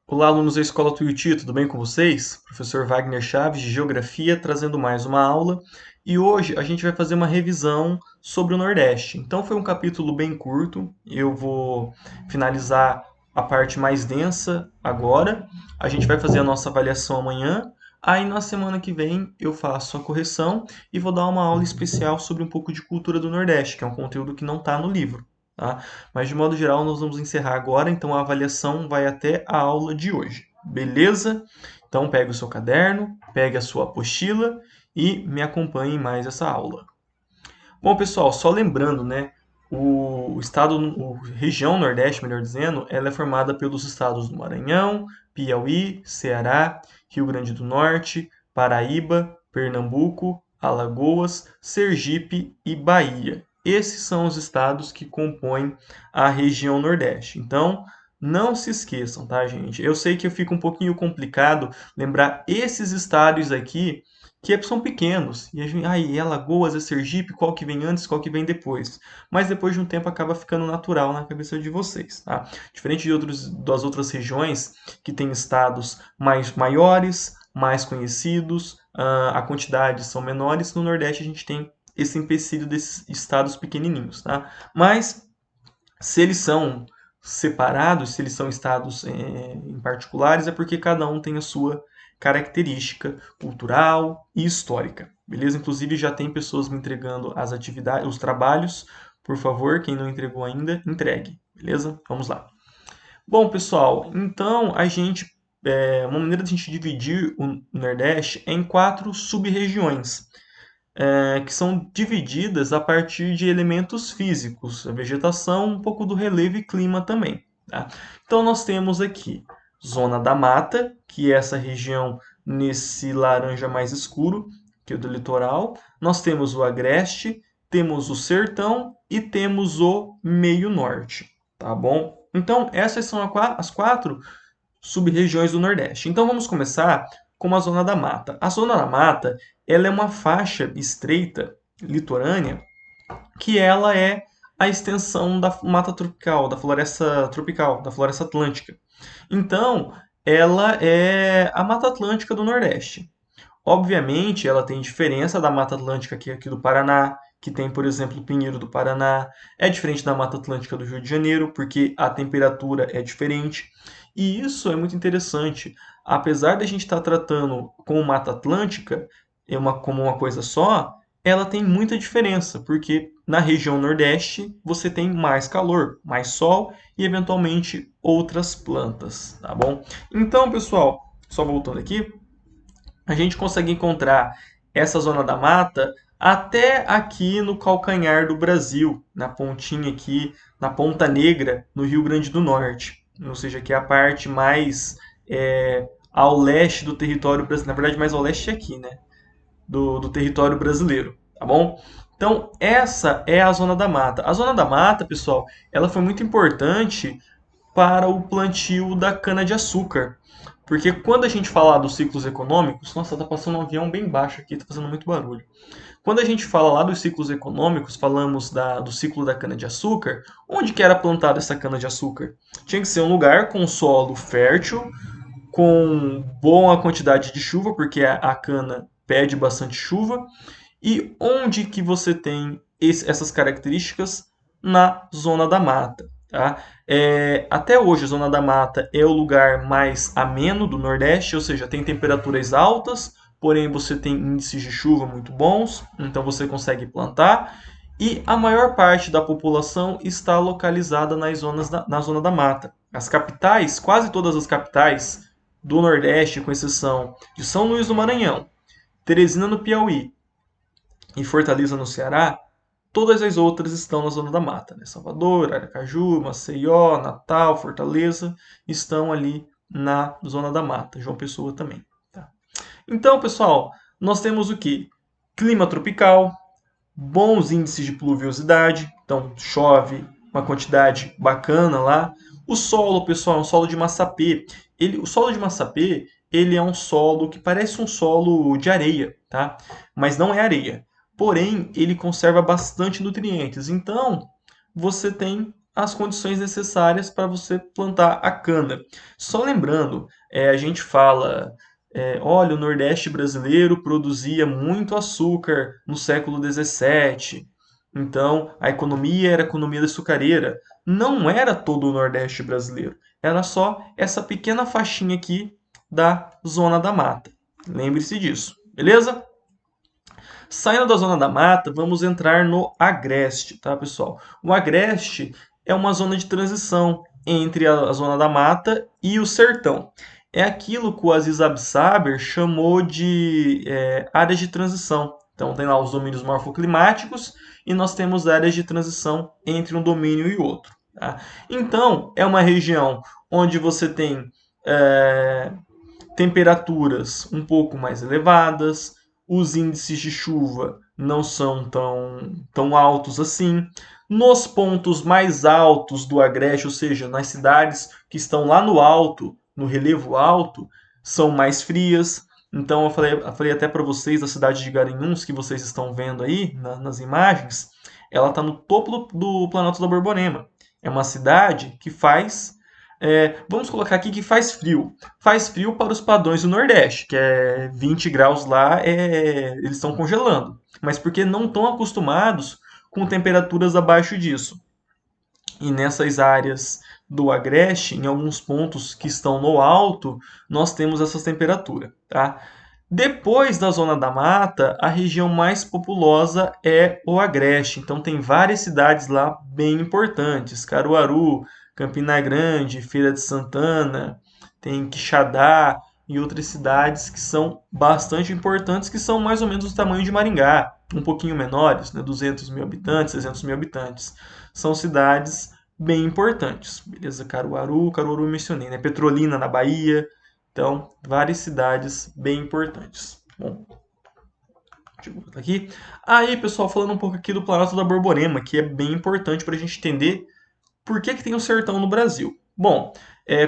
Olá, alunos da Escola Tuiuti, tudo bem com vocês? Professor Wagner Chaves, de Geografia, trazendo mais uma aula. E hoje a gente vai fazer uma revisão sobre o Nordeste. Então foi um capítulo bem curto, eu vou finalizar a parte mais densa agora. A gente vai fazer a nossa avaliação amanhã. Aí na semana que vem eu faço a correção e vou dar uma aula especial sobre um pouco de cultura do Nordeste, que é um conteúdo que não está no livro. Tá? Mas de modo geral, nós vamos encerrar agora, então a avaliação vai até a aula de hoje. Beleza? Então pegue o seu caderno, pegue a sua apostila e me acompanhe em mais essa aula. Bom, pessoal, só lembrando, né? O estado, a região Nordeste, melhor dizendo, ela é formada pelos estados do Maranhão, Piauí, Ceará, Rio Grande do Norte, Paraíba, Pernambuco, Alagoas, Sergipe e Bahia. Esses são os estados que compõem a região Nordeste. Então, não se esqueçam, tá, gente? Eu sei que fica um pouquinho complicado lembrar esses estados aqui que são pequenos. E a gente, é Alagoas, é Sergipe, qual que vem antes, qual que vem depois. Mas depois de um tempo acaba ficando natural na cabeça de vocês, tá? Diferente das outras regiões que têm estados maiores, mais conhecidos, a quantidade são menores, no Nordeste a gente tem esse empecilho desses estados pequenininhos, tá? Mas se eles são separados, se eles são estados em particulares, é porque cada um tem a sua característica cultural e histórica. Beleza? Inclusive já tem pessoas me entregando as atividades, os trabalhos. Por favor, quem não entregou ainda, entregue. Beleza? Vamos lá. Bom, pessoal, então uma maneira de a gente dividir o Nordeste é em 4 sub-regiões que são divididas a partir de elementos físicos, a vegetação, um pouco do relevo e clima também. Tá? Então nós temos aqui Zona da Mata, que é essa região nesse laranja mais escuro, que é do litoral. Nós temos o Agreste, temos o Sertão e temos o Meio Norte, tá bom? Então essas são as 4 sub-regiões do Nordeste. Então vamos começar com a Zona da Mata. A Zona da Mata, ela é uma faixa estreita litorânea que ela é a extensão da mata tropical, da floresta atlântica. Então, ela é a Mata Atlântica do Nordeste. Obviamente, ela tem diferença da Mata Atlântica aqui do Paraná, que tem, por exemplo, o Pinheiro do Paraná. É diferente da Mata Atlântica do Rio de Janeiro, porque a temperatura é diferente. E isso é muito interessante. Apesar de a gente estar tratando com Mata Atlântica como uma coisa só, ela tem muita diferença, porque na região Nordeste você tem mais calor, mais sol e eventualmente outras plantas, tá bom? Então, pessoal, só voltando aqui, a gente consegue encontrar essa zona da mata até aqui no calcanhar do Brasil, na pontinha aqui, na Ponta Negra, no Rio Grande do Norte. Ou seja, que é a parte mais ao leste do território brasileiro. Na verdade, mais ao leste aqui, né? Do território brasileiro, tá bom? Então, essa é a zona da mata. A zona da mata, pessoal, ela foi muito importante para o plantio da cana-de-açúcar. Porque quando a gente fala dos ciclos econômicos, nossa, tá passando um avião bem baixo aqui, tá fazendo muito barulho. Quando a gente fala lá dos ciclos econômicos, falamos do ciclo da cana-de-açúcar, onde que era plantada essa cana-de-açúcar? Tinha que ser um lugar com solo fértil, com boa quantidade de chuva, porque a cana pede bastante chuva. E onde que você tem essas características? Na zona da mata. Tá? Até hoje, a zona da mata é o lugar mais ameno do Nordeste, ou seja, tem temperaturas altas, porém você tem índices de chuva muito bons, então você consegue plantar. E a maior parte da população está localizada na zona da mata. As capitais, quase todas as capitais do Nordeste, com exceção de São Luís do Maranhão, Teresina no Piauí e Fortaleza no Ceará, todas as outras estão na zona da mata. Né? Salvador, Aracaju, Maceió, Natal, Fortaleza estão ali na zona da mata. João Pessoa também. Tá? Então, pessoal, nós temos o que? Clima tropical, bons índices de pluviosidade, então chove uma quantidade bacana lá. O solo, pessoal, é um solo de massapê. O solo de massapê, ele é um solo que parece um solo de areia, tá? Mas não é areia. Porém, ele conserva bastante nutrientes. Então, você tem as condições necessárias para você plantar a cana. Só lembrando, a gente fala, olha, o Nordeste brasileiro produzia muito açúcar no século XVII, então a economia era a economia da açucareira. Não era todo o Nordeste brasileiro, era só essa pequena faixinha aqui da Zona da Mata. Lembre-se disso, beleza? Saindo da Zona da Mata, vamos entrar no Agreste, tá, pessoal? O Agreste é uma zona de transição entre a Zona da Mata e o Sertão. É aquilo que o Aziz Absaber chamou de áreas de transição. Então, tem lá os domínios morfoclimáticos e nós temos áreas de transição entre um domínio e outro. Tá? Então, é uma região onde você tem é, temperaturas um pouco mais elevadas, os índices de chuva não são tão altos assim. Nos pontos mais altos do Agreste, ou seja, nas cidades que estão lá no alto, no relevo alto, são mais frias. Então, eu falei até para vocês da cidade de Garanhuns, que vocês estão vendo aí nas imagens, ela está no topo do Planalto da Borborema. É uma cidade que faz vamos colocar aqui que faz frio. Faz frio para os padrões do Nordeste, que é 20 graus lá, eles estão congelando. Mas porque não estão acostumados com temperaturas abaixo disso. E nessas áreas do Agreste, em alguns pontos que estão no alto, nós temos essa temperatura. Tá? Depois da Zona da Mata, a região mais populosa é o Agreste. Então tem várias cidades lá bem importantes. Caruaru, Campina Grande, Feira de Santana, tem Quixadá e outras cidades que são bastante importantes, que são mais ou menos do tamanho de Maringá, um pouquinho menores, né? 200 mil habitantes, 300 mil habitantes. São cidades bem importantes, beleza? Caruaru eu mencionei, né? Petrolina, na Bahia. Então, várias cidades bem importantes. Bom, deixa eu botar aqui. Aí, pessoal, falando um pouco aqui do Planalto da Borborema, que é bem importante para a gente entender por que tem o sertão no Brasil. Bom,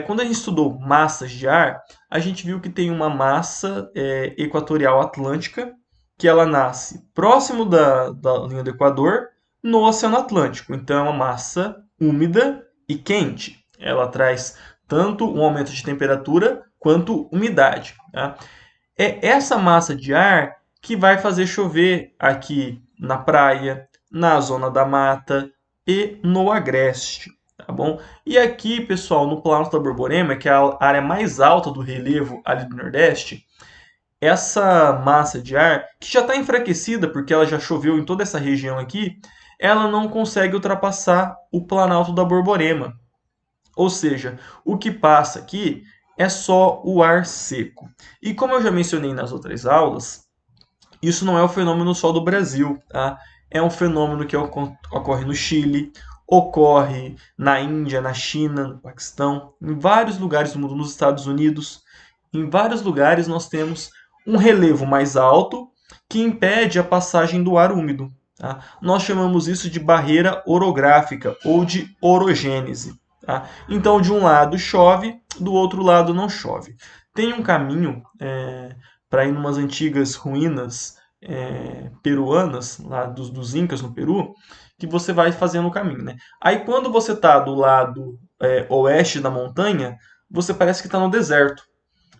quando a gente estudou massas de ar, a gente viu que tem uma massa equatorial atlântica, que ela nasce próximo da linha do Equador, no Oceano Atlântico. Então, é uma massa úmida e quente. Ela traz tanto um aumento de temperatura quanto umidade. Tá? É essa massa de ar que vai fazer chover aqui na praia, na zona da mata e no agreste. Tá bom? E aqui, pessoal, no Planalto da Borborema, que é a área mais alta do relevo ali do Nordeste, essa massa de ar, que já está enfraquecida porque ela já choveu em toda essa região aqui, ela não consegue ultrapassar o Planalto da Borborema. Ou seja, o que passa aqui é só o ar seco. E como eu já mencionei nas outras aulas, isso não é um fenômeno só do Brasil, tá? É um fenômeno que ocorre no Chile, ocorre na Índia, na China, no Paquistão, em vários lugares do mundo, nos Estados Unidos. Em vários lugares nós temos um relevo mais alto que impede a passagem do ar úmido. Tá? Nós chamamos isso de barreira orográfica ou de orogênese. Tá? Então, de um lado chove, do outro lado não chove. Tem um caminho para ir em umas antigas ruínas peruanas, lá dos Incas no Peru, que você vai fazendo o caminho. Né? Aí, quando você está do lado oeste da montanha, você parece que está no deserto.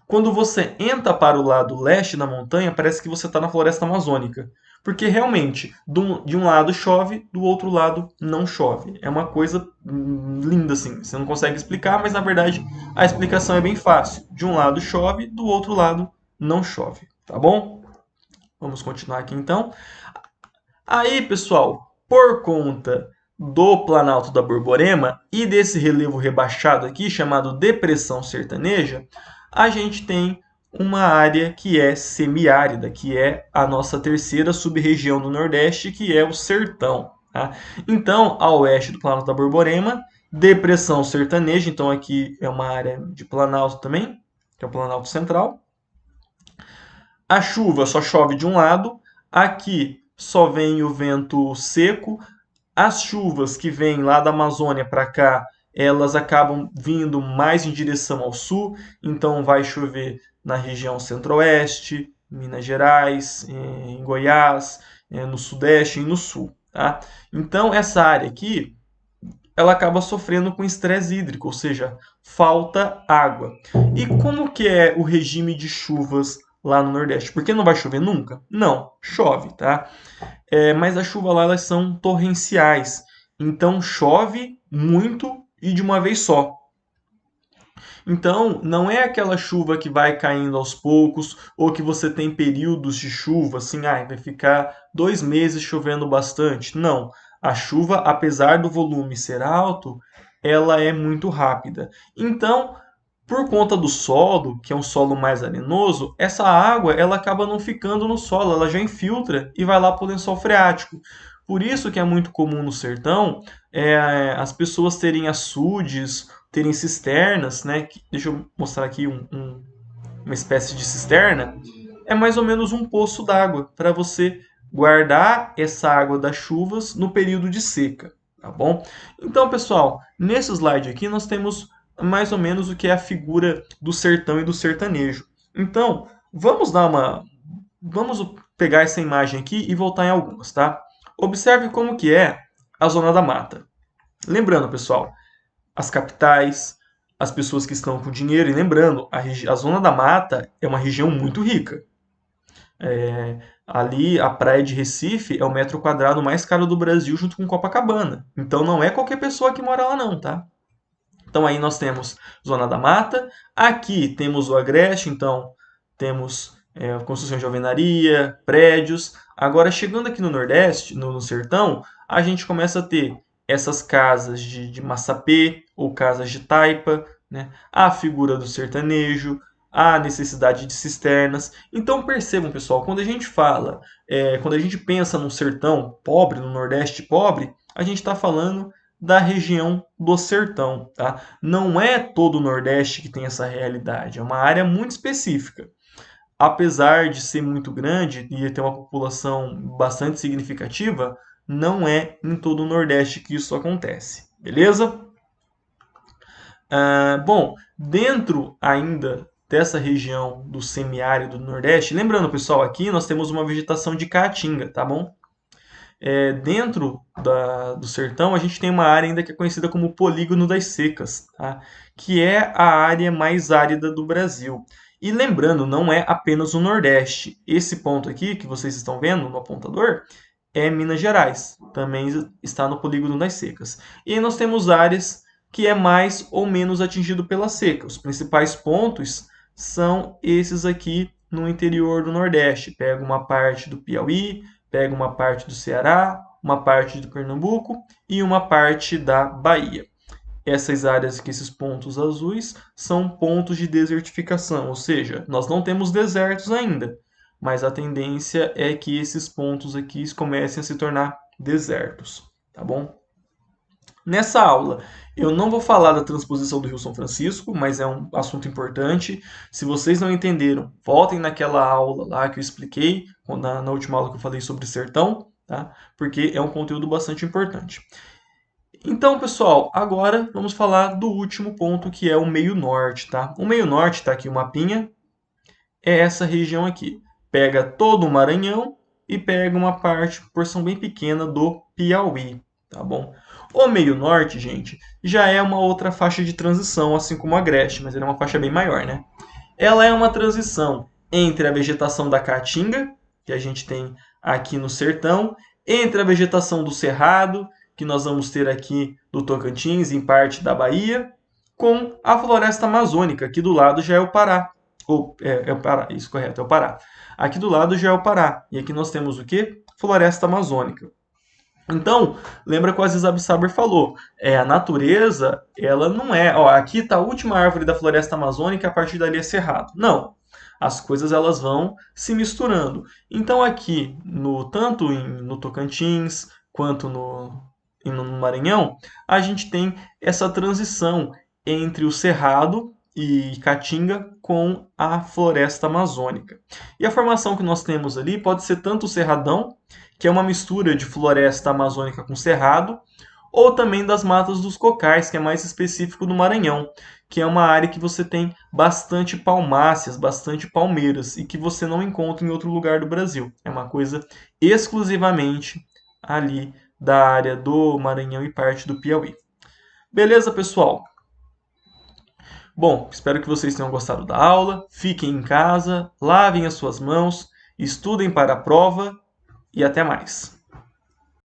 Quando você entra para o lado leste da montanha, parece que você está na floresta amazônica. Porque realmente, de um lado chove, do outro lado não chove. É uma coisa linda assim. Você não consegue explicar, mas na verdade a explicação é bem fácil. De um lado chove, do outro lado não chove. Tá bom? Vamos continuar aqui então. Aí, pessoal, por conta do Planalto da Borborema e desse relevo rebaixado aqui, chamado Depressão Sertaneja, a gente tem uma área que é semiárida, que é a nossa terceira sub-região do Nordeste, que é o Sertão. Tá? Então, a oeste do Planalto da Borborema, Depressão Sertaneja, então aqui é uma área de Planalto também, que é o Planalto Central. A chuva só chove de um lado, aqui só vem o vento seco. As chuvas que vêm lá da Amazônia para cá, elas acabam vindo mais em direção ao sul, então vai chover na região centro-oeste, Minas Gerais, em Goiás, no sudeste e no sul. Tá? Então, essa área aqui, ela acaba sofrendo com estresse hídrico, ou seja, falta água. E como que é o regime de chuvas lá no Nordeste? Porque não vai chover nunca? Não, chove, tá? Mas as chuvas lá elas são torrenciais. Então chove muito e de uma vez só. Então, não é aquela chuva que vai caindo aos poucos, ou que você tem períodos de chuva, assim, vai ficar 2 meses chovendo bastante. Não. A chuva, apesar do volume ser alto, ela é muito rápida. Então, por conta do solo, que é um solo mais arenoso, essa água ela acaba não ficando no solo, ela já infiltra e vai lá para o lençol freático. Por isso que é muito comum no sertão as pessoas terem açudes, terem cisternas, né? Deixa eu mostrar aqui uma espécie de cisterna. É mais ou menos um poço d'água para você guardar essa água das chuvas no período de seca, tá bom? Então, pessoal, nesse slide aqui nós temos mais ou menos o que é a figura do sertão e do sertanejo. Então, vamos pegar essa imagem aqui e voltar em algumas, tá? Observe como que é a zona da mata. Lembrando, pessoal, as capitais, as pessoas que estão com dinheiro, e lembrando, a zona da mata é uma região muito rica. Ali, a praia de Recife é o metro quadrado mais caro do Brasil, junto com Copacabana. Então, não é qualquer pessoa que mora lá, não, tá? Então aí nós temos Zona da Mata, aqui temos o Agreste, então temos construção de alvenaria, prédios. Agora chegando aqui no Nordeste, no Sertão, a gente começa a ter essas casas de massapê ou casas de taipa, né? A figura do sertanejo, a necessidade de cisternas. Então percebam, pessoal, quando a gente fala, quando a gente pensa num sertão pobre, no Nordeste pobre, a gente está falando da região do sertão, tá? Não é todo o Nordeste que tem essa realidade, é uma área muito específica. Apesar de ser muito grande e ter uma população bastante significativa, não é em todo o Nordeste que isso acontece, beleza? Bom, dentro ainda dessa região do semiárido do Nordeste, lembrando, pessoal, aqui nós temos uma vegetação de caatinga, tá bom? Dentro do sertão, a gente tem uma área ainda que é conhecida como Polígono das Secas, tá? Que é a área mais árida do Brasil. E lembrando, não é apenas o Nordeste. Esse ponto aqui que vocês estão vendo no apontador é Minas Gerais, também está no Polígono das Secas. E aí nós temos áreas que é mais ou menos atingido pela seca. Os principais pontos são esses aqui no interior do Nordeste. Pega uma parte do Piauí, pega uma parte do Ceará, uma parte do Pernambuco e uma parte da Bahia. Essas áreas aqui, esses pontos azuis, são pontos de desertificação, ou seja, nós não temos desertos ainda, mas a tendência é que esses pontos aqui comecem a se tornar desertos, tá bom? Nessa aula, eu não vou falar da transposição do Rio São Francisco, mas é um assunto importante. Se vocês não entenderam, voltem naquela aula lá que eu expliquei, na última aula que eu falei sobre sertão, tá? Porque é um conteúdo bastante importante. Então, pessoal, agora vamos falar do último ponto, que é o meio norte, tá? O meio norte, tá aqui o mapinha, é essa região aqui. Pega todo o Maranhão e pega uma porção bem pequena do Piauí, tá bom? O meio norte, gente, já é uma outra faixa de transição, assim como a Agreste, mas ela é uma faixa bem maior, né? Ela é uma transição entre a vegetação da Caatinga, que a gente tem aqui no sertão, entre a vegetação do Cerrado, que nós vamos ter aqui no Tocantins, em parte da Bahia, com a floresta amazônica, aqui do lado já é o Pará. É o Pará, isso correto, é o Pará. Aqui do lado já é o Pará. E aqui nós temos o quê? Floresta amazônica. Então, lembra que o Aziz Absaber falou, a natureza, ela não é, aqui está a última árvore da floresta amazônica, a partir dali é cerrado. Não, as coisas elas vão se misturando. Então aqui, tanto no Tocantins, quanto no Maranhão, a gente tem essa transição entre o cerrado e caatinga com a floresta amazônica. E a formação que nós temos ali pode ser tanto o cerradão, que é uma mistura de floresta amazônica com cerrado, ou também das matas dos cocais, que é mais específico do Maranhão, que é uma área que você tem bastante palmáceas, bastante palmeiras, e que você não encontra em outro lugar do Brasil. É uma coisa exclusivamente ali da área do Maranhão e parte do Piauí. Beleza, pessoal? Bom, espero que vocês tenham gostado da aula. Fiquem em casa, lavem as suas mãos, estudem para a prova e até mais.